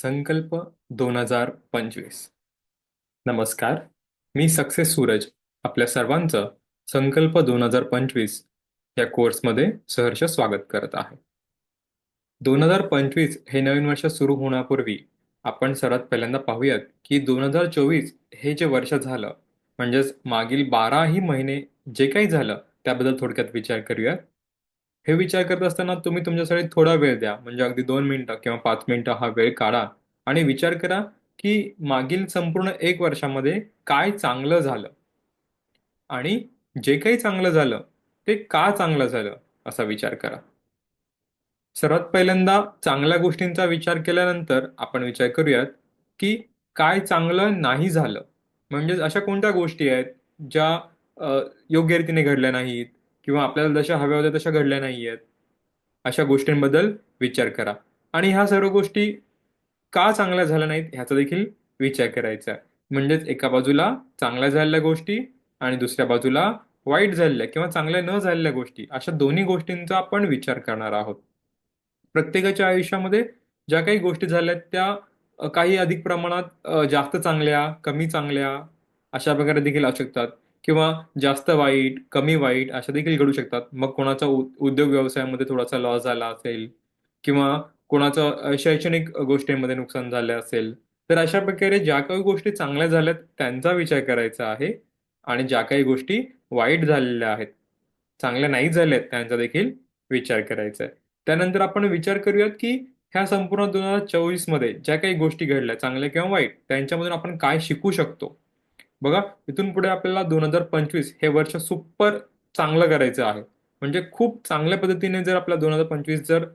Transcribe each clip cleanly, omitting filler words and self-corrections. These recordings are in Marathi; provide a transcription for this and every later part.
संकल्प 2025. नमस्कार. मी सक्सेस सूरज आपल्या सर्वांचं संकल्प 2025 या कोर्समध्ये सहर्ष स्वागत करत आहे. 2025 हे नवीन वर्ष सुरू होण्यापूर्वी आपण सर्वात पहिल्यांदा पाहूयात की 2024 हे जे वर्ष झालं, म्हणजेच मागील 12ही महिने जे काही झालं त्याबद्दल थोडक्यात विचार करूयात. हे विचार करत असताना तुम्ही तुमच्यासाठी थोडा वेळ द्या, म्हणजे अगदी 2 मिनिटं किंवा 5 मिनिटं हा वेळ काढा आणि विचार करा की मागील संपूर्ण 1 वर्षामध्ये काय चांगलं झालं आणि जे काही चांगलं झालं ते का चांगलं झालं असा विचार करा. सर्वात पहिल्यांदा चांगल्या गोष्टींचा विचार केल्यानंतर आपण विचार करूयात की काय चांगलं नाही झालं. म्हणजेच अशा कोणत्या गोष्टी आहेत ज्या योग्य रीतीने घडल्या नाहीत किंवा आपल्याला जशा हव्या होत्या तशा घडल्या नाहीयेत. अशा गोष्टींबद्दल विचार करा आणि ह्या सर्व गोष्टी का चांगल्या झाल्या नाहीत ह्याचा देखील विचार करायचा आहे. म्हणजेच एका बाजूला चांगल्या झालेल्या गोष्टी आणि दुसऱ्या बाजूला वाईट झालेल्या किंवा चांगल्या न झालेल्या गोष्टी, अशा दोन्ही गोष्टींचा आपण विचार करणार आहोत. प्रत्येकाच्या आयुष्यामध्ये ज्या काही गोष्टी झाल्या त्या काही अधिक प्रमाणात जास्त चांगल्या, कमी चांगल्या अशा प्रकारे देखील असू शकतात किंवा जास्त वाईट, कमी वाईट अशा देखील घडू शकतात. मग कोणाचा उद्योग व्यवसायामध्ये थोडासा लॉस झाला असेल किंवा कोणाचं शैक्षणिक गोष्टींमध्ये नुकसान झालं असेल. तर अशा प्रकारे ज्या काही गोष्टी चांगल्या झाल्यात त्यांचा विचार करायचा आहे आणि ज्या काही गोष्टी वाईट झालेल्या आहेत, चांगल्या नाही झाल्यात त्यांचा देखील विचार करायचा आहे. त्यानंतर आपण विचार करूयात की ह्या संपूर्ण 2024 मध्ये ज्या काही गोष्टी घडल्या चांगल्या किंवा वाईट त्यांच्यामधून आपण काय शिकू शकतो. बघा, इथून पुढे आपल्याला 2025 हे वर्ष सुपर चांगलं करायचं आहे. म्हणजे खूप चांगल्या पद्धतीने जर आपला 2025 जर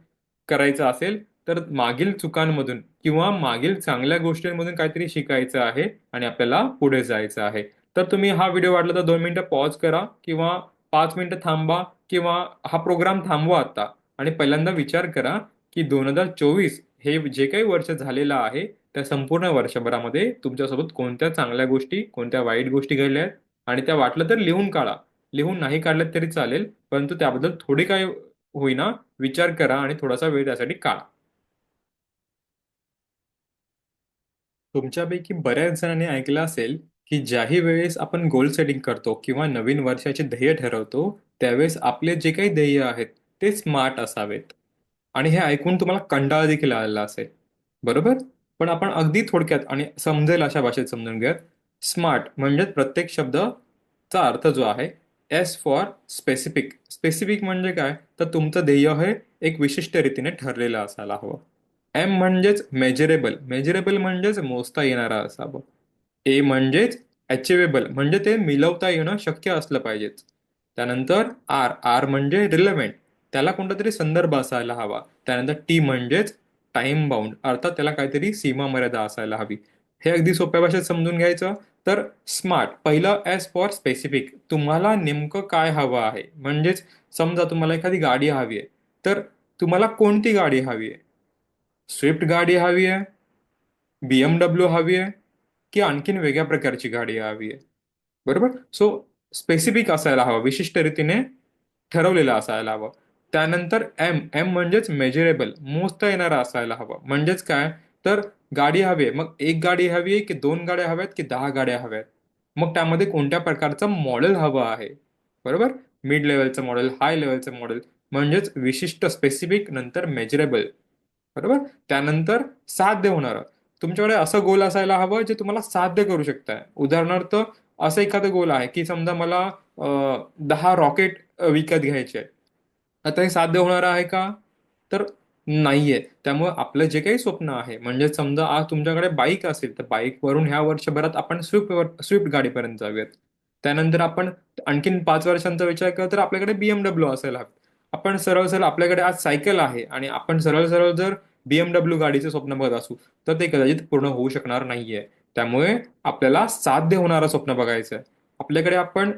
करायचं असेल तर मागील चुकांमधून किंवा मागील चांगल्या गोष्टींमधून काहीतरी शिकायचं आहे आणि आपल्याला पुढे जायचं आहे. तर तुम्ही हा व्हिडिओ वाटला तर 2 मिनिटं पॉज करा किंवा 5 मिनिटं थांबा किंवा हा प्रोग्राम थांबवा आता आणि पहिल्यांदा विचार करा की 2024 हे जे काही वर्ष झालेलं आहे त्या संपूर्ण वर्षभरामध्ये तुमच्यासोबत कोणत्या चांगल्या गोष्टी, कोणत्या वाईट गोष्टी घडल्या आहेत आणि त्या वाटलं तर लिहून काढा. लिहून नाही काढल्यात तरी चालेल, परंतु त्याबद्दल थोडी काही होईना विचार करा आणि थोडासा वेळ त्यासाठी काढा. तुमच्यापैकी बऱ्याच जणांनी ऐकलं असेल की ज्याही वेळेस आपण गोल सेटिंग करतो किंवा नवीन वर्षाचे ध्येय ठरवतो त्यावेळेस आपले जे काही ध्येय आहेत ते स्मार्ट असावेत. आणि हे ऐकून तुम्हाला कंटाळा देखील आलेला असेल, बरोबर? पण आपण अगदी थोडक्यात आणि समजेल अशा भाषेत समजून घेऊयात. स्मार्ट म्हणजे प्रत्येक शब्दाचा अर्थ जो आहे, एस फॉर स्पेसिफिक. स्पेसिफिक म्हणजे काय, तर तुमचं ध्येय हे एक विशिष्ट रीतीने ठरलेलं असायला हवं. एम म्हणजेच मेजरेबल. मेजरेबल म्हणजेच मोजता येणारा असावं. ए म्हणजेच अचिवेबल म्हणजे ते मिळवता येणं शक्य असलं पाहिजेच. त्यानंतर आर. आर म्हणजे रिलेव्हंट. त्याला कोणता तरी संदर्भ असायला हवा. त्यानंतर टी म्हणजेच टाइम बाउंड, अर्थात त्याला काहीतरी सीमा मर्यादा असायला हवी. हे अगदी सोप्या भाषेत समजून घ्यायचं तर स्मार्ट पहिलं एस फॉर स्पेसिफिक. तुम्हाला नेमकं काय हवं आहे, म्हणजेच समजा तुम्हाला एखादी गाडी हवी आहे तर तुम्हाला कोणती गाडी हवी आहे. स्विफ्ट गाडी हवी आहे, बीएमडब्ल्यू हवी आहे की आणखीन वेगळ्या प्रकारची गाडी हवी आहे. बरोबर. सो स्पेसिफिक असायला हवं, विशिष्ट रीतीने ठरवलेलं असायला हवं. त्यानंतर एम. एम म्हणजेच मेजरेबल, मोजता येणारा असायला हवं. म्हणजेच काय, तर गाडी हवी आहे, मग एक गाडी हवी आहे की 2 गाड्या हव्यात की 10 गाड्या हव्यात. मग त्यामध्ये कोणत्या प्रकारचं मॉडेल हवं आहे. बरोबर. मिड लेवलचं मॉडेल, हाय लेवलचं मॉडेल. म्हणजेच विशिष्ट स्पेसिफिक नंतर मेजरेबल. बरोबर. त्यानंतर साध्य होणारं. तुमच्याकडे असं गोल असायला हवं जे तुम्हाला साध्य करू शकताय. उदाहरणार्थ असं एखादं गोल आहे की समजा मला 10 रॉकेट विकत घ्यायचे आहेत. आता हे साध्य होणार आहे का, तर नाहीये. त्यामुळे आपलं जे काही स्वप्न आहे, म्हणजे समजा आज तुमच्याकडे बाईक असेल तर बाईकवरून ह्या वर्षभरात आपण स्विफ्ट गाडीपर्यंत जाऊयात. त्यानंतर आपण आणखीन 5 वर्षांचा विचार केला तर आपल्याकडे बीएमडब्ल्यू असायला हवं. आपण सरळ सरळ आपल्याकडे आज सायकल आहे आणि आपण सरळ सरळ जर बीएमडब्ल्यू गाडीचे स्वप्न बघत असू तर ते कदाचित पूर्ण होऊ शकणार नाहीये. त्यामुळे आपल्याला साध्य होणारं स्वप्न बघायचं आहे. आपल्याकडे आपण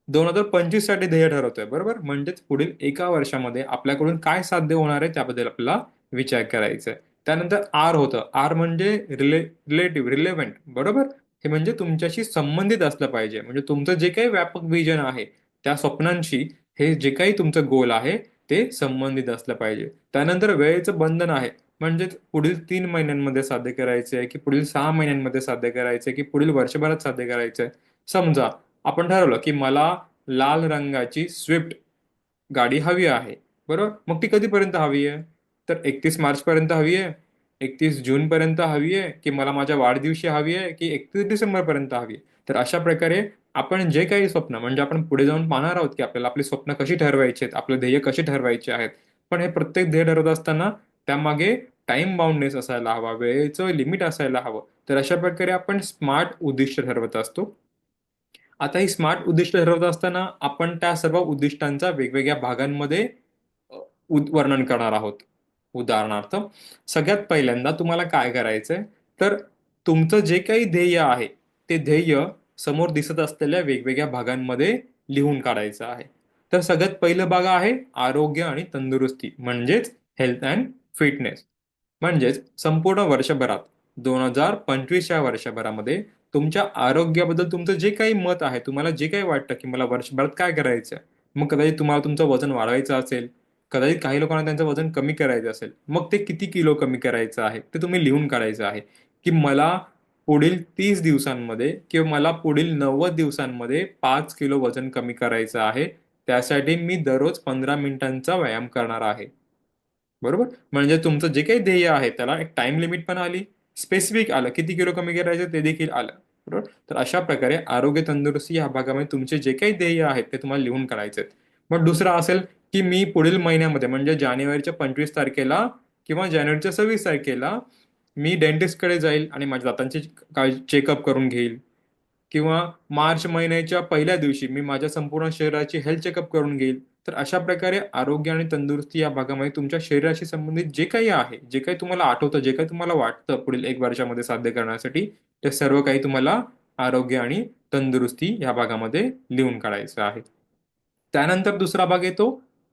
2025 साठी ध्येय ठरवतोय, बरोबर. म्हणजेच पुढील 1 वर्षामध्ये आपल्याकडून काय साध्य होणार आहे त्याबद्दल आपल्याला विचार करायचा आहे. त्यानंतर आर होतं. आर म्हणजे रिलेटिव्ह, रिलेव्हंट. बरोबर. हे म्हणजे तुमच्याशी संबंधित असलं पाहिजे. म्हणजे तुमचं जे काही व्यापक विजन आहे त्या स्वप्नांशी हे जे काही तुमचं गोल आहे ते संबंधित असलं पाहिजे. त्यानंतर वेळेचं बंधन आहे. म्हणजेच पुढील 3 महिन्यांमध्ये साध्य करायचे आहे, की पुढील 6 महिन्यांमध्ये साध्य करायचे, की पुढील वर्षभरात साध्य करायचंय. समजा आपण ठरवलं की मला लाल रंगाची स्विफ्ट गाडी हवी आहे, बरोबर. मग ती कधीपर्यंत हवी आहे? तर 31 मार्च पर्यंत हवी आहे, 31 जून पर्यंत हवी आहे, की मला माझ्या वाढदिवशी हवी आहे, की 31 डिसेंबर पर्यंत हवी आहे? तर अशा प्रकारे आपण जे काही स्वप्न, म्हणजे आपण पुढे जाऊन पाहणार आहोत की आपल्याला आपली स्वप्न कशी ठरवायची आहेत, आपले ध्येय कशी ठरवायचे आहेत. पण हे प्रत्येक ध्येय ठरवत असताना त्यामागे टाइम बाउंडनेस असायला हवा, वेळेचं लिमिट असायला हवं. तर अशा प्रकारे आपण स्मार्ट उद्दिष्ट ठरवत असतो. आता ही स्मार्ट उद्दिष्ट ठरवत असताना आपण त्या सर्व उद्दिष्टांचा वेगवेगळ्या भागांमध्ये अ, वर्णन करणार आहोत. उदाहरणार्थ, सगळ्यात पहिल्यांदा तुम्हाला काय करायचंय, तर तुमचं जे काही ध्येय आहे, ते ध्येय समोर दिसत असलेल्या वेगवेगळ्या भागांमध्ये लिहून काढायचं आहे. तर सगळ्यात पहिलं भाग आहे आरोग्य आणि तंदुरुस्ती, म्हणजेच हेल्थ अँड फिटनेस. म्हणजेच संपूर्ण वर्षभरात 2025 या वर्षभरामध्ये तुमच्या आरोग्याबद्दल तुमचं जे काही मत आहे, तुम्हाला जे काही वाटतं की मला वर्षभरात काय करायचं आहे. मग कदाचित तुम्हाला तुमचं वजन वाढवायचं असेल, कदाचित काही लोकांना त्यांचं वजन कमी करायचं असेल, मग ते किती किलो कमी करायचं आहे ते तुम्ही लिहून काढायचं आहे, की मला पुढील 30 दिवसांमध्ये किंवा मला पुढील 90 दिवसांमध्ये 5 किलो वजन कमी करायचं आहे. त्यासाठी मी दररोज 15 मिनिटांचा व्यायाम करणार आहे. बरोबर. म्हणजे तुमचं जे काही ध्येय आहे त्याला एक टाइम लिमिट पण आली, स्पेसिफिक आलं, किती किलो कमी करायचं ते देखील आलं. बरोबर. तर अशा प्रकारे आरोग्य तंदुरुस्ती या भागामध्ये तुमचे जे काही ध्येय आहेत ते तुम्हाला लिहून काढायचे आहेत. मग दुसरं असेल की मी पुढील महिन्यामध्ये म्हणजे जानेवारीच्या 25 तारखेला किंवा जानेवारीच्या 26 तारखेला मी डेंटिस्टकडे जाईल आणि माझ्या दातांची चेकअप करून घेईल. किंवा मार्च महिन्याच्या पहिल्या दिवशी मी माझ्या संपूर्ण शरीराची हेल्थ चेकअप करून घेईल. तर अशा प्रकारे आरोग्य आणि तंदुरुस्ती या भागामध्ये तुमच्या शरीराशी संबंधित जे काही आहे, जे काही तुम्हाला आठवतं, जे काही तुम्हाला वाटतं पुढील 1 वर्षामध्ये साध्य करण्यासाठी, ते सर्व काही तुम्हाला आरोग्य आणि तंदुरुस्ती या भागामध्ये लिहून काढायचं आहे. त्यानंतर दुसरा भाग येतो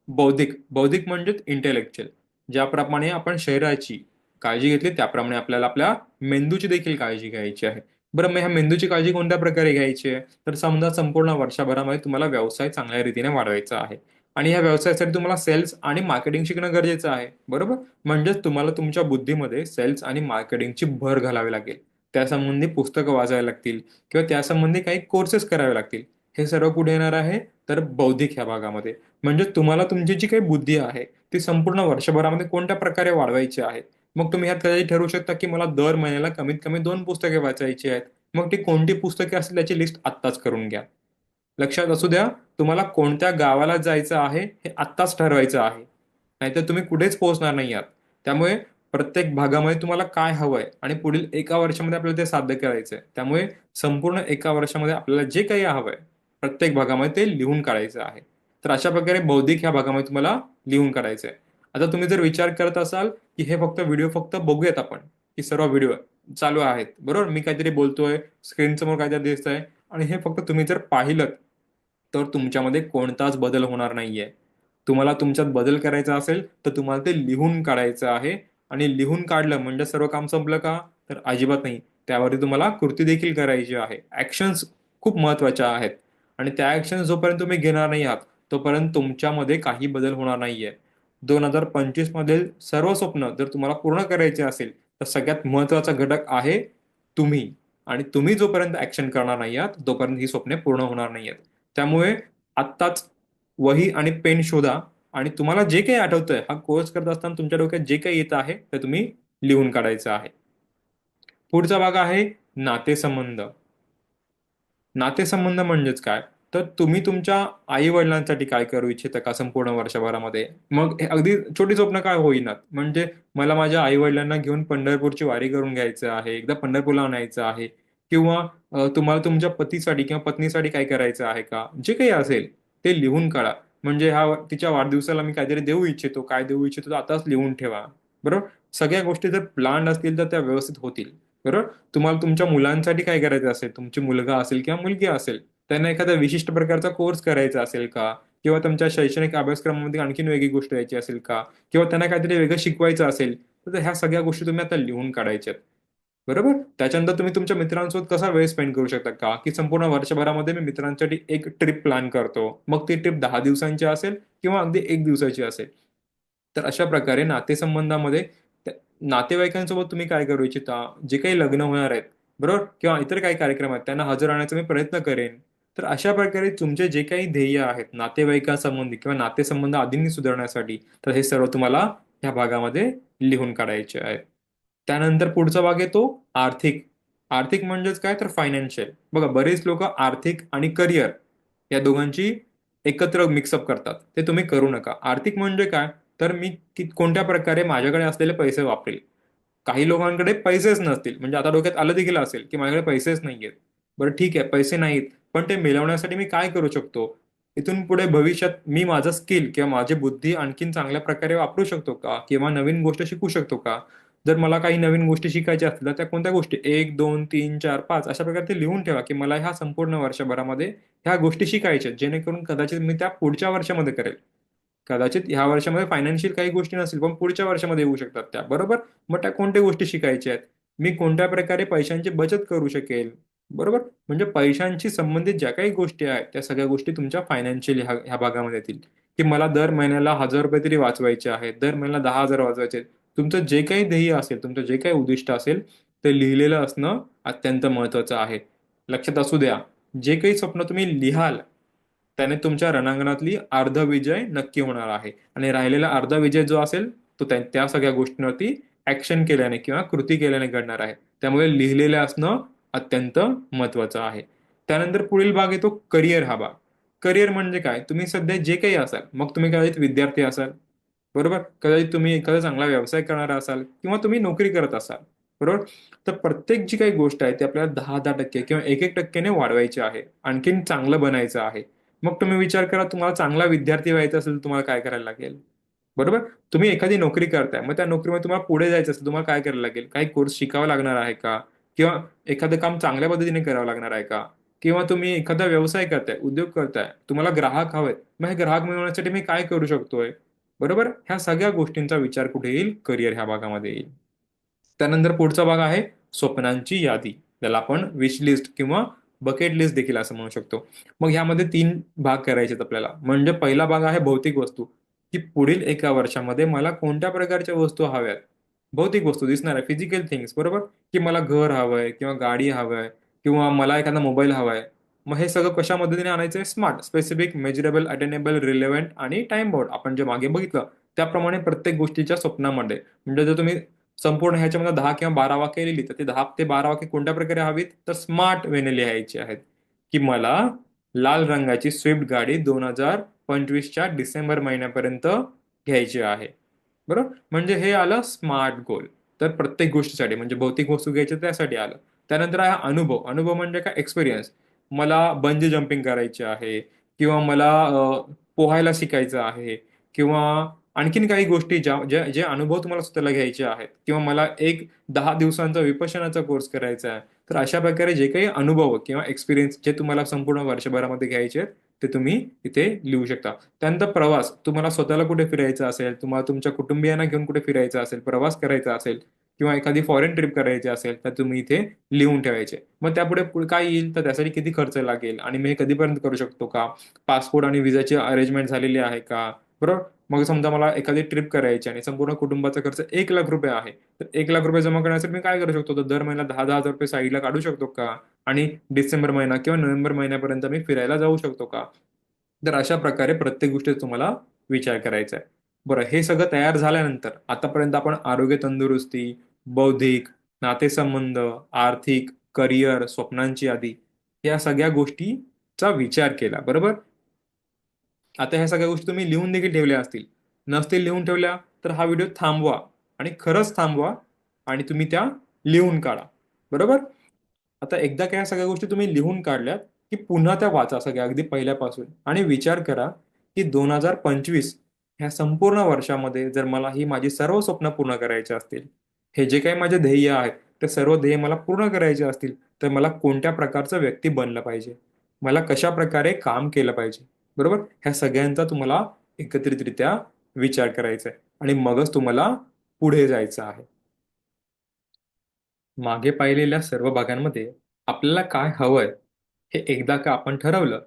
बौद्धिक. बौद्धिक म्हणजेच इंटेलेक्च्युअल. ज्याप्रमाणे आपण शरीराची काळजी घेतली, त्याप्रमाणे आपल्याला आपल्या मेंदूची देखील काळजी घ्यायची आहे. बरं, मग ह्या मेंदूची काळजी कोणत्या प्रकारे घ्यायची आहे? तर समजा संपूर्ण वर्षभरामध्ये तुम्हाला व्यवसाय चांगल्या रीतीने वाढवायचा आहे आणि ह्या व्यवसायासाठी तुम्हाला सेल्स आणि मार्केटिंग शिकणं गरजेचं आहे. बरोबर? म्हणजेच तुम्हाला तुमच्या बुद्धीमध्ये सेल्स आणि मार्केटिंगची भर घालावी लागेल. त्यासंबंधी पुस्तकं वाचावी लागतील किंवा त्यासंबंधी काही कोर्सेस करावे लागतील. हे सर्व कुठे येणार आहे? तर बौद्धिक ह्या भागामध्ये. म्हणजे तुम्हाला तुमची जी काही बुद्धी आहे, ती संपूर्ण वर्षभरामध्ये कोणत्या प्रकारे वाढवायची आहे. मग तुम्ही ह्यात कदाचित ठरवू शकता, की मला दर महिन्याला कमीत कमी 2 पुस्तके वाचायची आहेत. मग ती कोणती पुस्तके असतील त्याची लिस्ट आत्ताच करून घ्या. लक्षात असू द्या, तुम्हाला कोणत्या गावाला जायचं आहे हे आत्ताच ठरवायचं आहे. नाहीतर तुम्ही कुठेच पोहोचणार नाही आहात. त्यामुळे प्रत्येक भागामध्ये तुम्हाला काय हवंय आणि पुढील 1 वर्षामध्ये आपल्याला ते साध्य करायचंय. त्यामुळे संपूर्ण 1 वर्षामध्ये आपल्याला जे काही हवंय, प्रत्येक भागामध्ये ते लिहून काढायचं आहे. तर अशा प्रकारे बौद्धिक ह्या भागामध्ये तुम्हाला लिहून काढायचं आहे. आता तुम्ही जर विचार करत असाल, की हे फक्त व्हिडिओ फक्त बघूयात आपण, की सर्व व्हिडिओ चालू आहेत. बरोबर? मी काहीतरी बोलतोय, स्क्रीनसमोर काहीतरी दिसतंय आणि हे फक्त तुम्ही जर पाहिलंत, तर तुमच्यामध्ये कोणताच बदल होणार नाहीये. तुम्हाला तुमच्यात बदल करायचा असेल, तर तुम्हाला ते लिहून काढायचं आहे आणि लिहून काढलं म्हणजे सर्व काम संपलं का? तर अजिबात नाही. त्यावरती तुम्हाला कृती देखील करायची आहे. ॲक्शन्स खूप महत्त्वाच्या आहेत आणि त्या ॲक्शन्स जोपर्यंत तुम्ही घेणार नाही आहात, तोपर्यंत तुमच्यामध्ये काही बदल होणार नाहीये. 2025 मधील सर्व स्वप्न जर तुम्हाला पूर्ण करायचे असेल, तर सगळ्यात महत्त्वाचा घटक आहे तुम्ही आणि तुम्ही जोपर्यंत ॲक्शन करणार नाही आहात, तोपर्यंत ही स्वप्ने पूर्ण होणार नाही आहेत. त्यामुळे आत्ताच वही आणि पेन शोधा आणि तुम्हाला जे काही आठवतंय, हा कोर्स करत असताना तुमच्या डोक्यात जे काही येत आहे, ते तुम्ही लिहून काढायचं आहे. पुढचा भाग आहे नातेसंबंध. नातेसंबंध म्हणजेच काय? तर तुम्ही तुमच्या आई-वडिलांसाठी काय करू इच्छिता का संपूर्ण वर्षभरामध्ये? मग हे अगदी छोटी स्वप्न काय होईनात. म्हणजे मला माझ्या आई-वडिलांना घेऊन पंढरपूरची वारी करून घ्यायचं आहे, एकदा पंढरपूरला न्यायचं आहे किंवा तुम्हाला तुमच्या पतीसाठी किंवा पत्नीसाठी काय करायचं आहे का? जे काही असेल ते लिहून काढा. म्हणजे तिच्या वाढदिवसाला मी काहीतरी देऊ इच्छितो, काय देऊ इच्छितो ते आताच लिहून ठेवा. बरोबर? सगळ्या गोष्टी जर प्लॅन्ड असतील तर त्या व्यवस्थित होतील. बरोबर? तुम्हाला तुमच्या मुलांसाठी काय करायचं असेल, तुमची मुलगा असेल किंवा मुलगी असेल, त्यांना एखाद्या विशिष्ट प्रकारचा कोर्स करायचा असेल का? किंवा तुमच्या शैक्षणिक अभ्यासक्रमामध्ये आणखीन वेगळी गोष्ट यायची असेल का? किंवा त्यांना काहीतरी वेगळं शिकवायचं असेल, तर ह्या सगळ्या गोष्टी तुम्ही आता लिहून काढायच्यात. बरोबर? त्याच्यानंतर तुम्ही तुमच्या मित्रांसोबत कसा वेळ स्पेंड करू शकता का? की संपूर्ण वर्षभरामध्ये मी मित्रांसाठी एक ट्रिप प्लॅन करतो. मग ती ट्रिप 10 दिवसांची असेल किंवा अगदी 1 दिवसाची असेल. तर अशा प्रकारे नातेसंबंधामध्ये नातेवाईकांसोबत तुम्ही काय करू इच्छिता, जे काही लग्न होणार आहेत, बरोबर, किंवा इतर काही कार्यक्रम आहेत त्यांना हजर राहण्याचा मी प्रयत्न करेन. तर अशा प्रकारे तुमचे जे काही ध्येय आहेत नातेवाईकांसंबंधी किंवा नातेसंबंध आधींनी सुधारण्यासाठी, तर हे सर्व तुम्हाला ह्या भागामध्ये लिहून काढायचे आहे. त्यानंतर पुढचा भाग येतो आर्थिक. आर्थिक म्हणजेच काय, तर फायनान्शियल. बघा, बरेच लोक आर्थिक आणि करिअर या दोघांची एकत्र मिक्सअप करतात. ते तुम्ही करू नका. आर्थिक म्हणजे काय, तर मी कोणत्या प्रकारे माझ्याकडे असलेले पैसे वापरेल. काही लोकांकडे पैसेच नसतील, म्हणजे आता डोक्यात आलं देखील असेल की माझ्याकडे पैसेच नाहीयेत. बरं ठीक आहे, पैसे नाहीत, पण ते मिळवण्यासाठी मी काय करू शकतो. इथून पुढे भविष्यात मी माझं स्किल किंवा माझी बुद्धी आणखीन चांगल्या प्रकारे वापरू शकतो का, किंवा नवीन गोष्ट शिकू शकतो का. जर मला काही नवीन गोष्टी शिकायच्या असतील तर त्या कोणत्या गोष्टी, 1, 2, 3, 4, 5 अशा प्रकारे ते लिहून ठेवा की मला ह्या संपूर्ण वर्षभरामध्ये ह्या गोष्टी शिकायच्या आहेत, जेणेकरून कदाचित मी त्या पुढच्या वर्षामध्ये करेल. कदाचित ह्या वर्षामध्ये फायनान्शियल काही गोष्टी नसतील, पण पुढच्या वर्षामध्ये येऊ शकतात त्या, बरोबर. मग त्या कोणत्या गोष्टी शिकायच्या आहेत, मी कोणत्या प्रकारे पैशांची बचत करू शकेल, बरोबर. म्हणजे पैशांशी संबंधित ज्या काही गोष्टी आहेत त्या सगळ्या गोष्टी तुमच्या फायनान्शियल ह्या भागामध्ये येतील. की मला दर महिन्याला 1,000 रुपये तरी वाचवायचे आहेत, दर महिन्याला 10,000 वाचवायचे आहेत. तुमचं जे काही ध्येय असेल, तुमचं जे काही उद्दिष्ट असेल, ते लिहिलेलं असणं अत्यंत महत्वाचं आहे. लक्षात असू द्या, जे काही स्वप्न तुम्ही लिहाल त्याने तुमच्या रणांगणातली अर्ध विजय नक्की होणार आहे. आणि राहिलेला अर्धा विजय जो असेल तो त्या सगळ्या गोष्टींवरती ऍक्शन केल्याने किंवा कृती केल्याने घडणार आहे. त्यामुळे लिहिलेलं असणं अत्यंत महत्वाचं आहे. त्यानंतर पुढील भाग येतो करिअर हा भाग. करिअर म्हणजे काय, तुम्ही सध्या जे काही असाल, मग तुम्ही कदाचित विद्यार्थी असाल, बरोबर, कदाचित तुम्ही एखादा चांगला व्यवसाय करणारा असाल किंवा तुम्ही नोकरी करत असाल, बरोबर. तर प्रत्येक जी काही गोष्ट आहे ती आपल्याला 10-10% किंवा 1-1% वाढवायची आहे, आणखीन चांगलं बनायचं आहे. मग तुम्ही विचार करा, तुम्हाला चांगला विद्यार्थी व्हायचा असेल तर तुम्हाला काय करायला लागेल, बरोबर. तुम्ही एखादी नोकरी करताय, मग त्या नोकरीमध्ये तुम्हाला पुढे जायचं असेल, तुम्हाला काय करायला लागेल, काही कोर्स शिकावा लागणार आहे का, किंवा एखादं काम चांगल्या पद्धतीने करावं लागणार आहे का, किंवा तुम्ही एखादा व्यवसाय करताय, उद्योग करताय, तुम्हाला ग्राहक हवेत, मग हे ग्राहक मिळवण्यासाठी मी काय करू शकतोय, बरोबर. ह्या सगळ्या गोष्टींचा विचार कुठे येईल, करिअर ह्या भागामध्ये येईल. त्यानंतर पुढचा भाग आहे स्वप्नांची यादी, ज्याला आपण विश लिस्ट किंवा बकेट लिस्ट देखील असं म्हणू शकतो. मग ह्यामध्ये 3 भाग करायचे आहेत आपल्याला. म्हणजे पहिला भाग आहे भौतिक वस्तू, की पुढील 1 वर्षामध्ये मला कोणत्या प्रकारच्या वस्तू हव्यात. भौतिक वस्तू दिसणार आहे, फिजिकल थिंग्स, बरोबर. की मला घर हवंय किंवा गाडी हवंय किंवा मला एखादा मोबाईल हवाय. मग हे सगळं कशा मदतीने आणायचंय, smart, specific, measurable, attainable, relevant आणि टाइम बाउंड. आपण जे मागे बघितलं त्याप्रमाणे प्रत्येक गोष्टीच्या स्वप्नामध्ये. म्हणजे जर तुम्ही संपूर्ण ह्याच्यामध्ये 10 किंवा 12 वाक्य लिहिली तर ते 10 ते 12 वाक्य कोणत्या प्रकारे हवीत, तर स्मार्ट वेने लिहायची आहेत. की मला लाल रंगाची स्विफ्ट गाडी 2025च्या डिसेंबर महिन्यापर्यंत घ्यायची आहे, बरोबर. म्हणजे हे आलं स्मार्ट गोल. तर प्रत्येक गोष्टीसाठी, म्हणजे भौतिक वस्तू घ्यायची त्यासाठी आलं. त्यानंतर आहे अनुभव. अनुभव म्हणजे काय, एक्सपिरियन्स. मला बंजी जम्पिंग करायची आहे, किंवा मला पोहायला शिकायचं आहे, किंवा आणखीन काही गोष्टी ज्या ज्या जे अनुभव तुम्हाला स्वतःला घ्यायचे आहेत, किंवा मला एक 10 दिवसांचा विपश्यनाचा कोर्स करायचा आहे. तर अशा प्रकारे जे काही अनुभव किंवा एक्सपिरियन्स जे तुम्हाला संपूर्ण वर्षभरामध्ये घ्यायचे आहेत, ते तुम्ही इथे लिहू शकता. त्यानंतर प्रवास, तुम्हाला स्वतःला कुठे फिरायचं असेल, तुम्हाला तुमच्या कुटुंबियांना घेऊन कुठे फिरायचं असेल, प्रवास करायचा असेल, किंवा एखादी फॉरेन ट्रिप करायची असेल, तर तुम्ही इथे लिहून ठेवायचे. मग त्यापुढे काय येईल, तर त्यासाठी किती खर्च लागेल आणि मी हे कधीपर्यंत करू शकतो का, पासपोर्ट आणि व्हिसाची अरेंजमेंट झालेली आहे का, बरोबर. मग समजा मला एखादी ट्रिप करायची आणि संपूर्ण कुटुंबाचा खर्च 1 लाख रुपये आहे, तर 1 लाख रुपये जमा करण्यासाठी मी काय करू शकतो, तर दर महिन्याला 10-10 हजार रुपये साईडला काढू शकतो का, आणि डिसेंबर महिना किंवा नोव्हेंबर महिन्यापर्यंत मी फिरायला जाऊ शकतो का. तर अशा प्रकारे प्रत्येक गोष्टीत तुम्हाला विचार करायचा आहे. बरं, हे सगळं तयार झाल्यानंतर आतापर्यंत आपण आरोग्य, तंदुरुस्ती, बौद्धिक, नातेसंबंध, आर्थिक, करिअर, स्वप्नांची यादी, या सगळ्या गोष्टीचा विचार केला, बरोबर. आता ह्या सगळ्या गोष्टी तुम्ही लिहून देखील ठेवल्या असतील. नसतील लिहून ठेवल्या तर हा व्हिडिओ थांबवा, आणि खरंच थांबवा, आणि तुम्ही त्या लिहून काढा, बरोबर. आता एकदा का या सगळ्या गोष्टी तुम्ही लिहून काढल्यात, की पुन्हा त्या वाचा सगळ्या अगदी पहिल्यापासून, आणि विचार करा की 2025 ह्या संपूर्ण वर्षामध्ये जर मला ही माझी सर्व स्वप्न पूर्ण करायची असतील, हे जे काही माझे ध्येय आहेत ते सर्व ध्येय मला पूर्ण करायचे असतील, तर मला कोणत्या प्रकारचं व्यक्ती बनलं पाहिजे, मला कशा प्रकारे काम केलं पाहिजे, बरोबर. ह्या सगळ्यांचा तुम्हाला एकत्रितरित्या विचार करायचा आहे, आणि मगच तुम्हाला पुढे जायचं आहे. मागे पाहिलेल्या सर्व भागांमध्ये आपल्याला काय हवंय हे एकदा का आपण ठरवलं,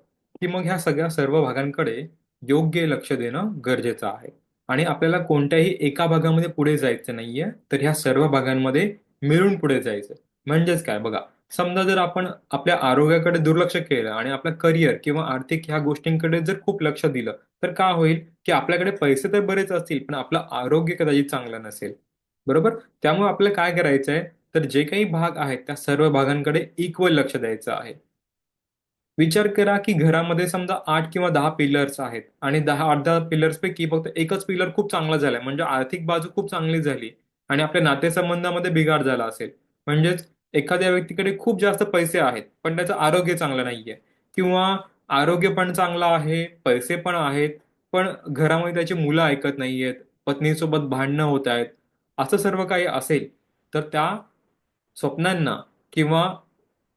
की मग ह्या सगळ्या सर्व भागांकडे योग्य लक्ष देणं गरजेचं आहे. आणि आपल्याला कोणत्याही एका भागामध्ये पुढे जायचं नाहीये, तर ह्या सर्व भागांमध्ये मिळून पुढे जायचं. म्हणजेच काय बघा, समजा जर आपण आपल्या आरोग्याकडे दुर्लक्ष केलं आणि आपलं करिअर किंवा आर्थिक ह्या गोष्टींकडे जर खूप लक्ष दिलं, तर काय होईल की आपल्याकडे पैसे तर बरेच असतील, पण आपलं आरोग्य कदाचित चांगलं नसेल. बरोबर? त्यामुळे आपल्याला काय करायचंय, तर जे काही भाग आहेत त्या सर्व भागांकडे इक्वल लक्ष द्यायचं आहे. विचार करा की घरामध्ये समजा 8 किंवा 10 पिलर्स आहेत आणि 10 पिलर्स पैकी फक्त एकच पिलर खूप चांगला झालाय, म्हणजे आर्थिक बाजू खूप चांगली झाली आणि आपल्या नातेसंबंधामध्ये बिघाड झाला असेल. म्हणजेच एखाद्या व्यक्तीकडे खूप जास्त पैसे आहेत पण त्याचं आरोग्य चांगलं नाहीये, किंवा आरोग्य पण चांगलं आहे, पैसे पण आहेत, पण घरामध्ये त्याची मुलं ऐकत नाहीयेत, पत्नीसोबत भांडणं होत आहेत, असं सर्व काही असेल, तर त्या स्वप्नांना किंवा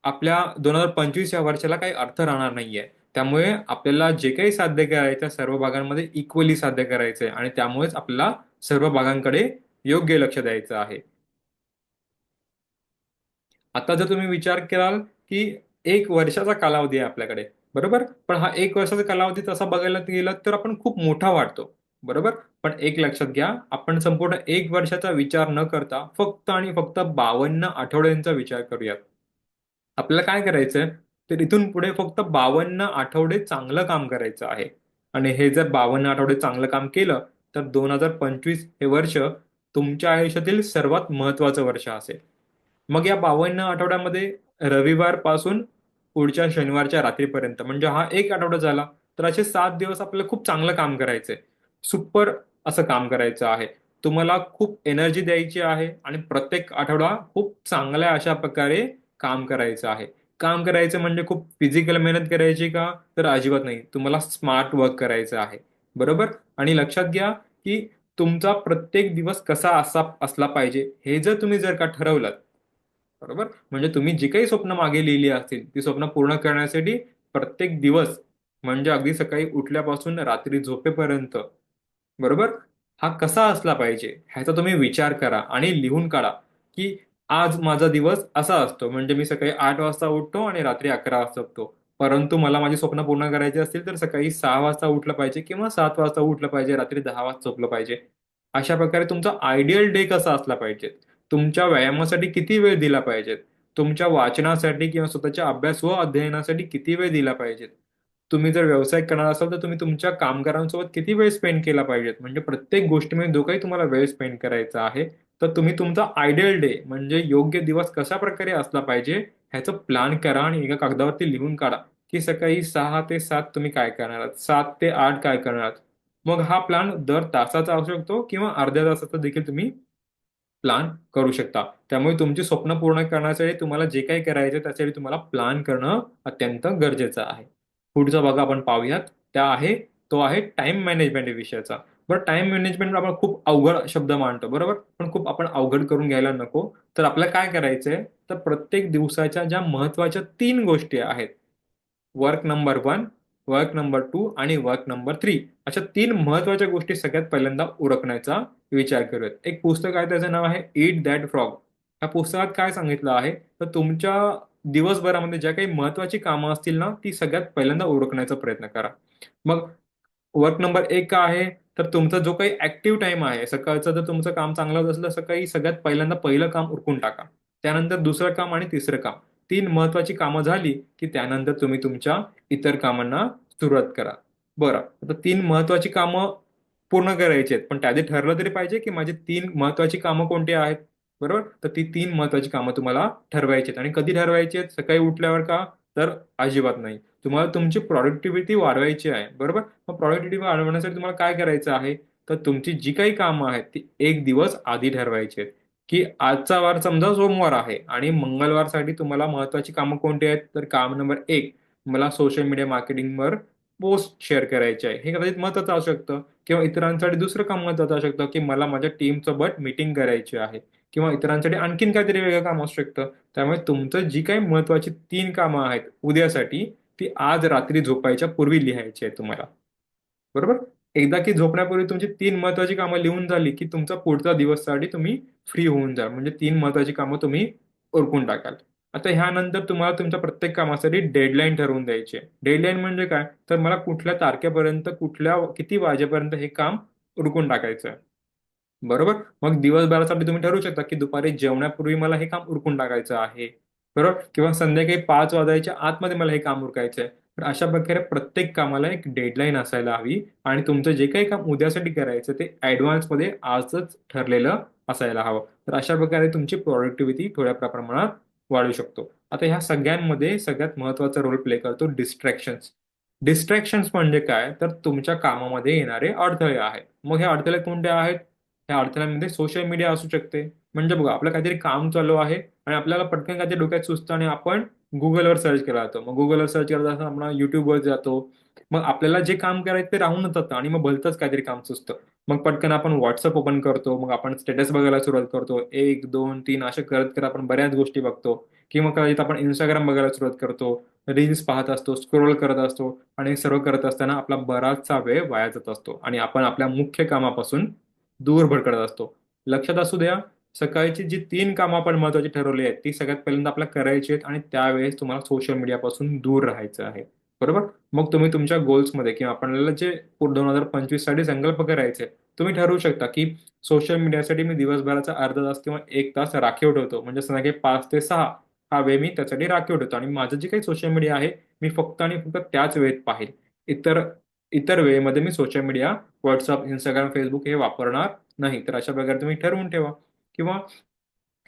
आपल्या 2025 या वर्षाला काही अर्थ राहणार नाहीये. त्यामुळे आपल्याला जे काही साध्य करायचं सर्व भागांमध्ये इक्वली साध्य करायचंय आणि त्यामुळेच आपल्याला सर्व भागांकडे योग्य लक्ष द्यायचं आहे. आता जर तुम्ही विचार कराल की 1 वर्षाचा कालावधी आहे आपल्याकडे, बरोबर? पण हा 1 वर्षाचा कालावधी तसा बघायला गेला तर आपण खूप मोठा वाटतो, बरोबर? पण एक लक्षात घ्या, आपण संपूर्ण 1 वर्षाचा विचार न करता फक्त आणि फक्त 52 आठवड्यांचा विचार करूयात. आपल्याला काय करायचंय, तर इथून पुढे फक्त 52 आठवडे चांगलं काम करायचं आहे. आणि हे जर 52 आठवडे चांगलं काम केलं, तर 2025 हे वर्ष तुमच्या आयुष्यातील सर्वात महत्वाचं वर्ष असेल. मग या 52 आठवड्यामध्ये रविवारपासून पुढच्या शनिवारच्या रात्रीपर्यंत, म्हणजे हा एक आठवडा झाला, तर असे 7 दिवस आपल्याला खूप चांगलं काम करायचंय. सुपर असं काम करायचं आहे. तुम्हाला खूप एनर्जी द्यायची आहे आणि प्रत्येक आठवडा खूप चांगल्या अशा प्रकारे काम करायचं आहे. काम करायचं म्हणजे खूप फिजिकल मेहनत करायची का? तर अजिबात नाही. तुम्हाला स्मार्ट वर्क करायचं आहे. बरोबर? आणि लक्षात घ्या, की तुमचा प्रत्येक दिवस कसा असला पाहिजे, हे जर तुम्ही का ठरवलं, बरोबर? म्हणजे तुम्ही जी काही स्वप्न मागे लिहिली असतील, ती स्वप्न पूर्ण करण्यासाठी प्रत्येक दिवस, म्हणजे अगदी सकाळी उठल्यापासून रात्री झोपेपर्यंत, बरोबर? हा कसा असला पाहिजे ह्याचा तुम्ही विचार करा आणि लिहून काढा, की आज माझा दिवस असा असतो. म्हणजे मी सकाळी 8 वाजता उठतो आणि रात्री 11 वाजता उठतो. परंतु मला माझी स्वप्न पूर्ण करायची असतील तर सकाळी 6 वाजता उठलं पाहिजे किंवा 7 वाजता उठलं पाहिजे, रात्री 10 वाजता झोपलं पाहिजे. अशा प्रकारे तुमचा आयडियल डे कसा असला पाहिजे, तुमच्या व्यायामासाठी किती वेळ दिला पाहिजे, तुमच्या वाचनासाठी किंवा स्वतःच्या अभ्यास व अध्ययनासाठी किती वेळ दिला पाहिजे, तुम्ही जर व्यवसाय करणार असाल तर तुम्ही तुमच्या कामगारांसोबत किती वेळ स्पेंड केला पाहिजे. म्हणजे प्रत्येक गोष्टीमध्ये जो काही तुम्हाला वेळ स्पेंड करायचा आहे, तर तुम्ही तुमचा आयडियल डे म्हणजे योग्य दिवस कशा प्रकारे असला पाहिजे ह्याचं प्लॅन करा आणि एका कागदावरती लिहून काढा, की सकाळी 6 ते 7 तुम्ही काय करणार आहात, 7 ते 8 काय करणार आहात. मग हा प्लॅन दर तासाचा असू शकतो किंवा अर्ध्या तासाचा देखील तुम्ही प्लॅन करू शकता. त्यामुळे तुमची स्वप्न पूर्ण करण्यासाठी तुम्हाला जे काही करायचं त्यासाठी तुम्हाला प्लॅन करणं अत्यंत गरजेचं आहे. पुढचा भाग आपण पाहूयात. तो आहे टाइम मॅनेजमेंट या विषयाचा. बरं, टाइम मॅनेजमेंट आपण खूप अवघड शब्द मानतो, बरोबर? पण खूप आपण अवघड करून घ्यायला नको. तर आपल्याला काय करायचंय, तर प्रत्येक दिवसाच्या ज्या महत्त्वाच्या 3 गोष्टी आहेत, वर्क नंबर 1, वर्क नंबर 2 आणि वर्क नंबर 3, अशा 3 महत्त्वाच्या गोष्टी सगळ्यात पहिल्यांदा उरकण्याचा विचार करूयात. एक पुस्तक आहे त्याचं नाव आहे ईट दॅट फ्रॉग. या पुस्तकात काय सांगितलं आहे, तर तुमच्या दिवसभरामध्ये ज्या काही महत्त्वाची कामं असतील ना, ती सगळ्यात पहिल्यांदा उरकण्याचा प्रयत्न करा. मग वर्क नंबर 1 काय आहे, तर तुमचा जो काही ॲक्टिव्ह टाईम आहे, सकाळचं जर तुमचं काम चांगलं असलं, सकाळी सगळ्यात पहिल्यांदा पहिलं काम उरकून टाका. त्यानंतर दुसरं काम आणि तिसरं काम. 3 महत्त्वाची कामं झाली, की त्यानंतर तुम्ही तुमच्या इतर कामांना सुरुवात करा. बरं, आता 3 महत्त्वाची कामं पूर्ण करायची आहेत, पण त्याआधी ठरलं तरी पाहिजे, की माझी 3 महत्त्वाची कामं कोणती आहेत, बरोबर? तर ती 3 महत्त्वाची कामं तुम्हाला ठरवायची आहेत आणि कधी ठरवायची आहेत? सकाळी उठल्यावर का? तर अजिबात नाही. तुम्हाला तुमची प्रॉडक्टिव्हिटी वाढवायची आहे, बरोबर? मग प्रॉडक्टिव्हिटी वाढवण्यासाठी तुम्हाला काय करायचं आहे, तर तुमची जी काही कामं आहेत ती 1 दिवस आधी ठरवायची आहेत, की आजचा वार समजा सोमवार आहे आणि मंगळवारसाठी तुम्हाला महत्त्वाची कामं कोणती आहेत, तर काम नंबर 1, मला सोशल मीडिया मार्केटिंगवर पोस्ट शेअर करायची आहे. हे कदाचित महत्त्वाचं असू शकतं किंवा इतरांसाठी दुसरं काम महत्त्वाचं असू शकतं, की मला माझ्या टीमसोबत मीटिंग करायची आहे किंवा इतरांसाठी आणखीन काहीतरी वेगळं काम असू शकतं. त्यामुळे तुमचं जी काही महत्त्वाची 3 कामं आहेत उद्यासाठी, ती आज रात्री झोपायच्या पूर्वी लिहायची आहे तुम्हाला. बरोबर? एकदा की झोपण्यापूर्वी तुमची 3 महत्त्वाची कामं लिहून झाली, की तुमचा पुढचा दिवससाठी तुम्ही फ्री होऊन जाल. म्हणजे 3 महत्त्वाची कामं तुम्ही उरकून टाकाल. आता ह्यानंतर तुम्हाला तुमच्या प्रत्येक कामासाठी डेडलाईन ठरवून द्यायची आहे. डेडलाईन म्हणजे काय? तर मला कुठल्या तारखेपर्यंत, किती वाजेपर्यंत हे काम उरकून टाकायचं. बरोबर? मग दिवसभरासाठी तुम्ही ठरवू शकता, की दुपारी जेवणापूर्वी मला हे काम उरकून टाकायचं आहे. बरोबर? किंवा संध्याकाळी 5 वाजायच्या आतमध्ये मला हे काम उरकायचं आहे. तर अशा प्रकारे प्रत्येक कामाला एक डेडलाईन असायला हवी आणि तुमचं जे काही काम उद्यासाठी करायचं ते ॲडव्हान्समध्ये आजच ठरलेलं असायला हवं. तर अशा प्रकारे तुमची प्रॉडक्टिव्हिटी थोड्या प्रमाणात वाढू शकतो. आता ह्या सगळ्यांमध्ये सगळ्यात महत्त्वाचा रोल प्ले करतो डिस्ट्रॅक्शन्स. डिस्ट्रॅक्शन्स म्हणजे काय? तर तुमच्या कामामध्ये येणारे अडथळे आहेत. मग हे अडथळे कोणते आहेत? त्या अडथळ्यांमध्ये सोशल मीडिया असू शकते. म्हणजे बघा आपलं काहीतरी काम चालू आहे आणि आपल्याला पटकन काहीतरी डोक्यात सुचतं आणि आपण Googleवर सर्च केला जातो. मग Googleवर सर्च करत असताना आपण YouTubeवर जातो. मग आपल्याला जे काम करायचं ते राहूनच जातं आणि मग भलतंच काहीतरी काम सुचतं. मग पटकन आपण WhatsApp ओपन करतो. मग आपण स्टेटस बघायला सुरुवात करतो. 1, 2, 3 असे करत-करत आपण बऱ्याच गोष्टी बघतो किंवा कदाचित आपण Instagram बघायला सुरुवात करतो. रील्स पाहत असतो, स्क्रोल करत असतो आणि हे सर्व करत असताना आपला बराचसा वेळ वाया जात असतो आणि आपण आपल्या मुख्य कामापासून दूर भरकटत असतो. लक्षात असू द्या, सकाळची जी 3 कामं आपण महत्त्वाची ठरवली आहेत, ती सगळ्यात पहिल्यांदा आपल्याला करायची आहेत आणि त्यावेळेस तुम्हाला सोशल मीडियापासून दूर राहायचं आहे. बरोबर? मग तुम्ही तुमच्या गोल्समध्ये किंवा आपल्याला जे 2025 साठी संकल्प करायचे आहेत, तुम्ही ठरवू शकता, की सोशल मीडियासाठी मी दिवसभराचा अर्धा तास किंवा 1 तास राखीव ठेवतो. म्हणजे संध्याकाळी 5 ते 6 हा वेळ मी त्यासाठी राखीव ठेवतो आणि माझं जे काही सोशल मीडिया आहे, मी फक्त आणि फक्त त्याच वेळेत पाहेल. इतर इतर वेळेमध्ये मी social media, WhatsApp, Instagram, Facebook हे वापरणार नाही. तर अशा प्रकारे तुम्ही ठरवून ठेवा किंवा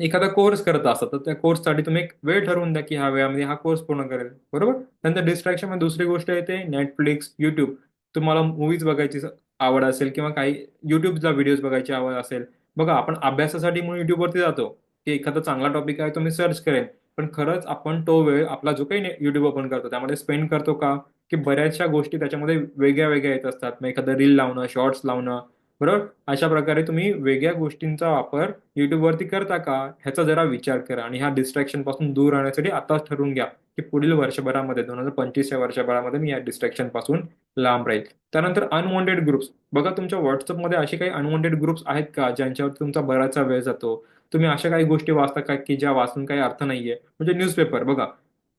एखादा कोर्स करत असाल, तर त्या कोर्ससाठी तुम्ही एक वेळ ठरवून द्या, की ह्या वेळामध्ये हा कोर्स पूर्ण करेल. बरोबर? नंतर डिस्ट्रॅक्शनमध्ये दुसरी गोष्ट येते Netflix, YouTube. तुम्हाला मूव्हीज बघायची आवड असेल किंवा काही YouTubeला व्हिडिओज बघायची आवड असेल. बघा आपण अभ्यासासाठी म्हणून YouTubeवरती जातो, की एखादा चांगला टॉपिक आहे तो मी सर्च करेन. पण खरंच आपण तो वेळ आपला जो काही YouTube ओपन करतो त्यामध्ये स्पेंड करतो का? की बऱ्याचशा गोष्टी त्याच्यामध्ये वेगळ्या-वेगळ्या येत असतात. मग एखादं रील लावणं, शॉर्ट्स लावणं, बरोबर? अशा प्रकारे तुम्ही वेगळ्या गोष्टींचा वापर YouTubeवरती करता का? ह्याचा जरा विचार करा आणि ह्या डिस्ट्रॅक्शनपासून दूर राहण्यासाठी आताच ठरवून घ्या, की पुढील वर्षभरामध्ये 2025 या वर्षभरामध्ये मी या डिस्ट्रॅक्शनपासून लांब राहील. त्यानंतर अनवॉन्टेड ग्रुप्स. बघा तुमच्या WhatsAppमध्ये असे काही अनवॉन्टेड ग्रुप्स आहेत का, ज्यांच्यावर तुमचा बराचसा वेळ जातो? तुम्ही अशा काही गोष्टी वाचता का, की ज्या वाचून काही अर्थ नाहीये? म्हणजे न्यूजपेपर बघा,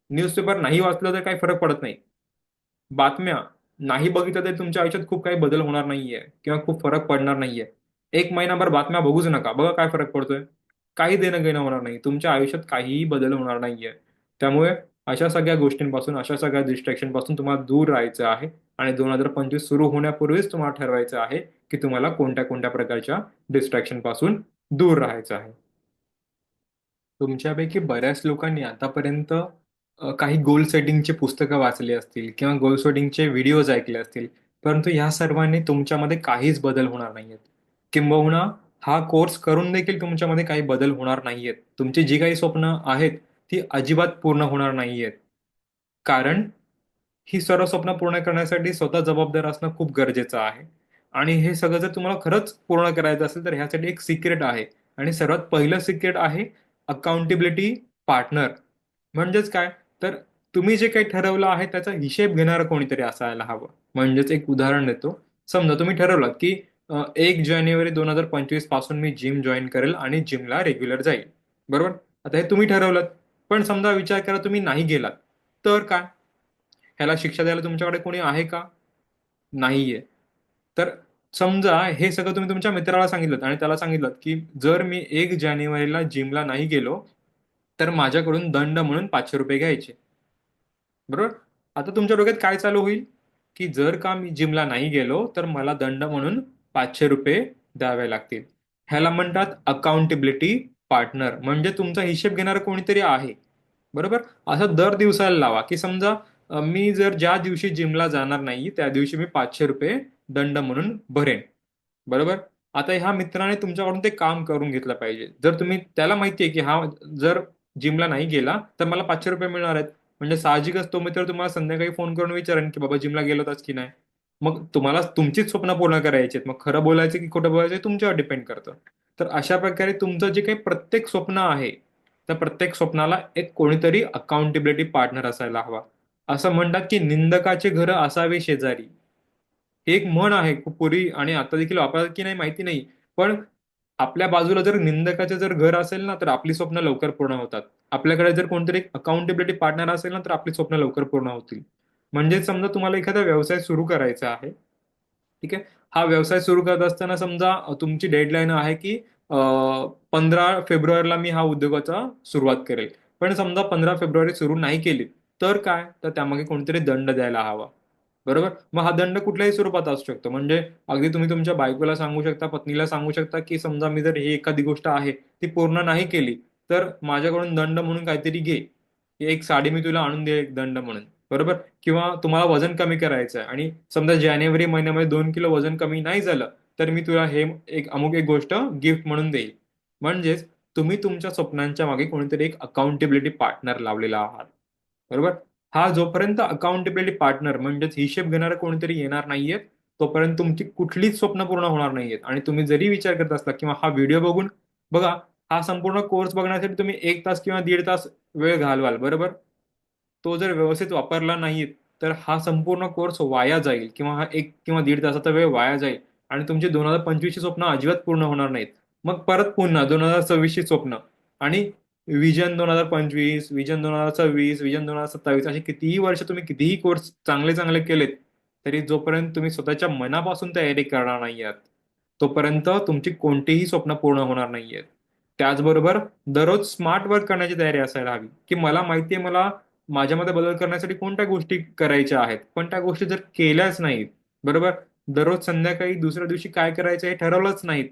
न्यूजपेपर नाही वाचलं तर काही फरक पडत नाही. बातम्या नाही बघितलं तरी तुमच्या आयुष्यात खूप काही बदल होणार नाहीये किंवा खूप फरक पडणार नाहीये. 1 महिनाभर बातम्या बघूच नका. बघा काय फरक पडतोय. काही देणं-घेणं होणार नाही. तुमच्या आयुष्यात काहीही बदल होणार नाहीये. त्यामुळे अशा सगळ्या गोष्टींपासून, अशा सगळ्या डिस्ट्रॅक्शनपासून तुम्हाला दूर राहायचं आहे आणि 2025 सुरू होण्यापूर्वीच तुम्हाला ठरवायचं आहे, की तुम्हाला कोणत्या-कोणत्या प्रकारच्या डिस्ट्रॅक्शनपासून दूर राहायचं आहे. तुमच्यापैकी बऱ्याच लोकांनी आतापर्यंत काही गोल सेटिंगची पुस्तकं वाचली असतील किंवा गोल सेटिंगचे व्हिडिओज ऐकले असतील. परंतु ह्या सर्वांनी तुमच्यामध्ये काहीच बदल होणार नाहीयेत. किंबहुना हा कोर्स करून देखील तुमच्यामध्ये काही बदल होणार नाहीयेत. तुमची जी काही स्वप्न आहेत, ती अजिबात पूर्ण होणार नाहीयेत. कारण ही सर्व स्वप्न पूर्ण करण्यासाठी स्वतः जबाबदार असणं खूप गरजेचं आहे. आणि हे सगळं जर तुम्हाला खरंच पूर्ण करायचं असेल, तर ह्यासाठी एक सिक्रेट आहे आणि सर्वात पहिलं सिक्रेट आहे अकाउंटेबिलिटी पार्टनर. म्हणजेच काय? तर तुम्ही जे काही ठरवलं आहे त्याचा हिशेब घेणारं कोणीतरी असायला हवं. म्हणजेच एक उदाहरण देतो. समजा तुम्ही ठरवलात, की 1 जानेवारी 2025 पासून मी जिम जॉइन करेल आणि जिमला रेग्युलर जाईल. बरोबर? आता हे तुम्ही ठरवलंत. पण समजा विचार करा तुम्ही नाही गेलात, तर काय? ह्याला शिक्षा द्यायला तुमच्याकडे कोणी आहे का? नाहीये. तर समजा हे सगळं तुम्ही तुमच्या मित्राला सांगितलत आणि त्याला सांगितलत, की जर मी 1 जानेवारीला जिमला नाही गेलो, तर माझ्याकडून दंड म्हणून ₹500 घ्यायचे. बरोबर? आता तुमच्या डोक्यात काय चालू होईल, की जर का मी जिमला नाही गेलो, तर मला दंड म्हणून ₹500 द्यावे लागतील. ह्याला म्हणतात अकाउंटेबिलिटी पार्टनर. म्हणजे तुमचा हिशेब घेणारं कोणीतरी आहे. बरोबर? असं दर दिवसाला लावा, की समजा मी जर ज्या दिवशी जिमला जाणार नाही, त्या दिवशी मी ₹500 दंड म्हणून भरेन. बरोबर? आता ह्या मित्राने तुमच्याकडून ते काम करून घेतलं पाहिजे. जर तुम्ही त्याला माहिती आहे, की हा जर जिमला नाही गेला, तर मला ₹500 मिळणार आहेत. म्हणजे साहजिकच तो मित्र तुम्हाला संध्याकाळी फोन करून विचारेल, की "बाबा जिमला गेला होतास की नाही?" मग तुम्हाला तुमचीच स्वप्न पूर्ण करायची आहेत. मग खरं बोलायचं की खोटं बोलायचं हे तुमच्यावर डिपेंड करतं. तर अशा प्रकारे तुमचं जे काही प्रत्येक स्वप्न आहे, त्या प्रत्येक स्वप्नाला एक कोणीतरी अकाउंटेबिलिटी पार्टनर असायला हवा. असं म्हणतात, की निंदकाचे घरं असावे शेजारी. ही एक म्हण आहे खूप पूर्वी आणि आता देखील वापरतात की नाही माहिती नाही. पण आपल्या बाजूला जर निंदकाचे जर घर असेल ना, तर आपली स्वप्न लवकर पूर्ण होतात. आपल्याकडे जर कोणतरी एक अकाउंटेबिलिटी पार्टनर असेल ना, तर आपली स्वप्न लवकर पूर्ण होतील. म्हणजे समजा तुम्हाला एखादा व्यवसाय सुरू करायचा आहे, ठीक आहे. हा व्यवसाय सुरू करत असताना समजा तुमची डेडलाईन आहे की 15 फेब्रुवारीला मी हा उद्योगाचा सुरुवात करेल. पण समजा 15 फेब्रुवारी सुरू नाही केली, तर काय? तर त्यामागे कोणतरी दंड द्यायला हवा. बरोबर? मग हा दंड कुठल्याही स्वरूपात असू शकतो. म्हणजे अगदी तुम्ही तुमच्या बायकोला सांगू शकता, पत्नीला सांगू शकता, की समजा मी जर ही एखादी गोष्ट आहे, ती पूर्ण नाही केली, तर माझ्याकडून दंड म्हणून काहीतरी घे. की एक साडी मी तुला आणून दे एक दंड म्हणून. बरोबर? किंवा तुम्हाला वजन कमी करायचं आहे आणि समजा जानेवारी महिन्यामध्ये 2 किलो वजन कमी नाही झालं, तर मी तुला हे एक अमुक एक गोष्ट गिफ्ट म्हणून देईल. म्हणजेच तुम्ही तुमच्या स्वप्नांच्या मागे कोणीतरी एक अकाउंटेबिलिटी पार्टनर लावलेला आहात. बरोबर? हा जोपर्यंत अकाउंटेबिलिटी पार्टनर म्हणजेच हिशेब घेणारं कोणीतरी येणार नाहीये, तोपर्यंत तुमची कुठलीच स्वप्न पूर्ण होणार नाहीयेत. आणि तुम्ही जरी विचार करत असला किंवा हा व्हिडिओ बघून बघा, हा संपूर्ण कोर्स बघण्यासाठी तुम्ही 1 तास किंवा 1.5 तास वेळ घालवाल. बरोबर? तो जर व्यवस्थित वापरला नाही, तर हा संपूर्ण कोर्स वाया जाईल किंवा हा 1 किंवा 1.5 तासाचा वेळ वाया जाईल आणि तुमची 2025 ची स्वप्न अजिबात पूर्ण होणार नाहीत. मग परत पुन्हा 2026 ची स्वप्न आणि विजन 2025, विजन 2026, विजन 2027 असे कितीही वर्ष तुम्ही कितीही कोर्स चांगले चांगले केलेत, तरी जोपर्यंत तुम्ही स्वतःच्या मनापासून तयारी करणार नाही आहात, तोपर्यंत तुमची कोणतीही स्वप्न पूर्ण होणार नाहीयेत. त्याचबरोबर दररोज स्मार्ट वर्क करण्याची तयारी असायला हवी, की मला माहितीये मला माझ्यामध्ये बदल करण्यासाठी कोणत्या गोष्टी करायच्या आहेत. पण त्या गोष्टी जर केल्याच नाहीत, बरोबर? दररोज संध्याकाळी दुसऱ्या दिवशी काय करायचं हे ठरवलंच नाहीत,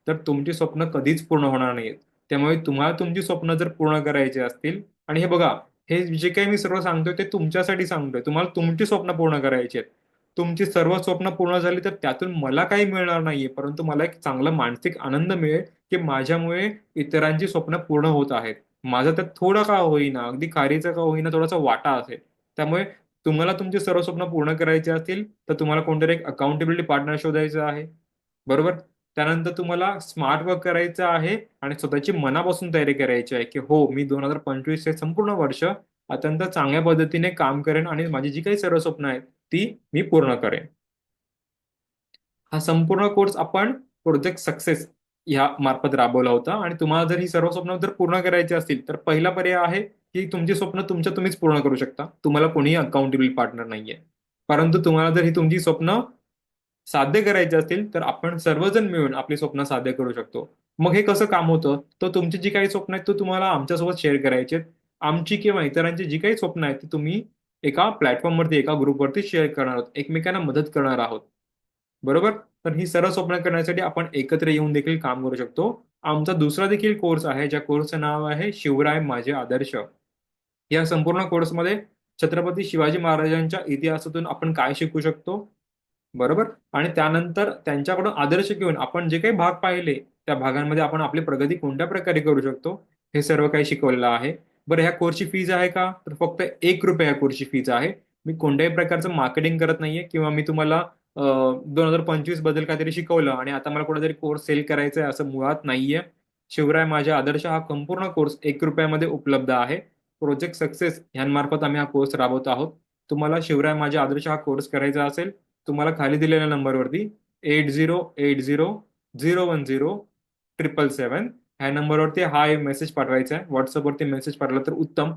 तर तुमची स्वप्न कधीच पूर्ण होणार नाहीत. त्यामुळे तुम्हाला तुमची स्वप्न जर पूर्ण करायची असतील आणि हे बघा, हे जे काही मी सर्व सांगतोय ते तुमच्यासाठी सांगतोय. तुम्हाला तुमची स्वप्न पूर्ण करायची आहेत. तुमची सर्व स्वप्न पूर्ण झाली तर त्यातून मला काही मिळणार नाहीये, परंतु मला एक चांगला मानसिक आनंद मिळेल, की माझ्यामुळे इतरांची स्वप्न पूर्ण होत आहेत. माझा त्यात थोडा का होईना, अगदी खारीचा का होईना थोडासा वाटा असेल. त्यामुळे तुम्हाला तुमची सर्व स्वप्न पूर्ण करायची असतील, तर तुम्हाला कोणतरी एक अकाउंटेबिलिटी पार्टनर शोधायचं आहे. बरोबर? त्यानंतर तुम्हाला स्मार्ट वर्क करायचं आहे आणि स्वतःची मनापासून तयारी करायची आहे, की हो, मी 2025 हे संपूर्ण वर्ष अत्यंत चांगल्या पद्धतीने काम करेन आणि माझी जी काही सर्व स्वप्न आहेत, ती मी पूर्ण करेन. हा संपूर्ण कोर्स आपण प्रोजेक्ट सक्सेस ह्या मार्फत राबवला होता आणि तुम्हाला जर ही सर्व स्वप्न जर पूर्ण करायची असतील, तर पहिला पर्याय आहे, की तुमची स्वप्न तुमच्या तुम्हीच पूर्ण करू शकता. तुम्हाला कोणीही अकाउंटेबल पार्टनर नाहीये. परंतु तुम्हाला जर ही तुमची स्वप्न साध्य करायचे असतील, तर आपण सर्वजण मिळून आपली स्वप्न साध्य करू शकतो. मग हे कसं काम होतं? तर तुमची जी काही स्वप्न आहेत, ती तुम्हाला आमच्यासोबत शेअर करायची आहेत. आमची किंवा इतरांची जी काही स्वप्न आहेत, ती तुम्ही एका प्लॅटफॉर्मवरती, एका ग्रुपवरती शेअर करणार आहोत. एकमेकांना मदत करणार आहोत. बरोबर? तर ही सर्व स्वप्न करण्यासाठी आपण एकत्र येऊन देखील काम करू शकतो. आमचा दुसरा देखील कोर्स आहे, ज्या कोर्सचं नाव आहे शिवराय माझे आदर्श. या संपूर्ण कोर्समध्ये छत्रपती शिवाजी महाराजांच्या इतिहासातून आपण काय शिकू शकतो, बरोबर? आणि त्यानंतर त्यांच्याकडून आदर्श घेऊन आपण जे काही भाग पाहिले, त्या भागांमध्ये आपण आपली प्रगती कोणत्या प्रकारे करू शकतो, हे सर्व काही शिकवलेलं आहे. बरं, ह्या कोर्सची फीज आहे का? तर फक्त ₹1 या कोर्सची फीज आहे. मी कोणत्याही प्रकारचं मार्केटिंग करत नाहीये किंवा मी तुम्हाला 2025 बद्दल काहीतरी शिकवलं आणि आता मला कुठेतरी कोर्स सेल करायचा आहे असं मुळात नाहीये. शिवराय माझे आदर्श हा संपूर्ण कोर्स ₹1 मध्ये उपलब्ध आहे. प्रोजेक्ट सक्सेस ह्यांमार्फत आम्ही हा कोर्स राबवत आहोत. तुम्हाला शिवराय माझे आदर्श हा कोर्स करायचा असेल, तुम्हाला खाली दिलेल्या नंबरवरती 8080010777 ह्या नंबरवरती हा एक मेसेज पाठवायचा आहे. व्हॉट्सअपवरती मेसेज पाठवला तर उत्तम.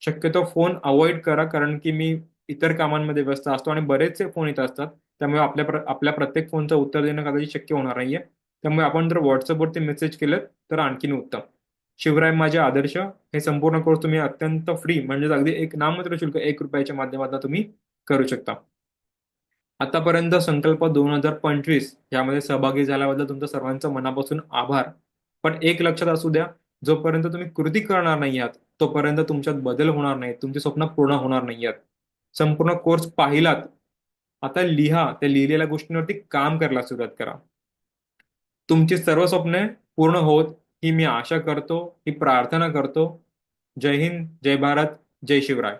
शक्यतो फोन अवॉइड करा, कारण की मी इतर कामांमध्ये व्यस्त असतो आणि बरेचसे फोन येत असतात. त्यामुळे आपल्या प्रत्येक फोनचं उत्तर देणं कदाचित शक्य होणार नाहीये. त्यामुळे आपण जर व्हॉट्सअपवरती मेसेज केलं तर आणखीन उत्तम. शिवराय माझे आदर्श हे संपूर्ण कोर्स तुम्ही अत्यंत फ्री म्हणजेच अगदी एक नाममात्र शुल्क ₹1 माध्यमातून तुम्ही करू शकता. आतापर्यंत संकल्प 2025 यामध्ये सहभागी झाल्याबद्दल तुमचं सर्वांचं मनापासून आभार. पण एक लक्षात असू द्या, जोपर्यंत तुम्ही कृती करणार नाही आहात, तोपर्यंत तुमच्यात बदल होणार नाहीत, तुमची स्वप्न पूर्ण होणार नाही आहेत. संपूर्ण कोर्स पाहिलात, आता लिहा. त्या लिहिलेल्या गोष्टींवरती काम करायला सुरुवात करा. तुमची सर्व स्वप्ने पूर्ण होत, ही मी आशा करतो, ही प्रार्थना करतो. जय हिंद, जय भारत, जय शिवराय.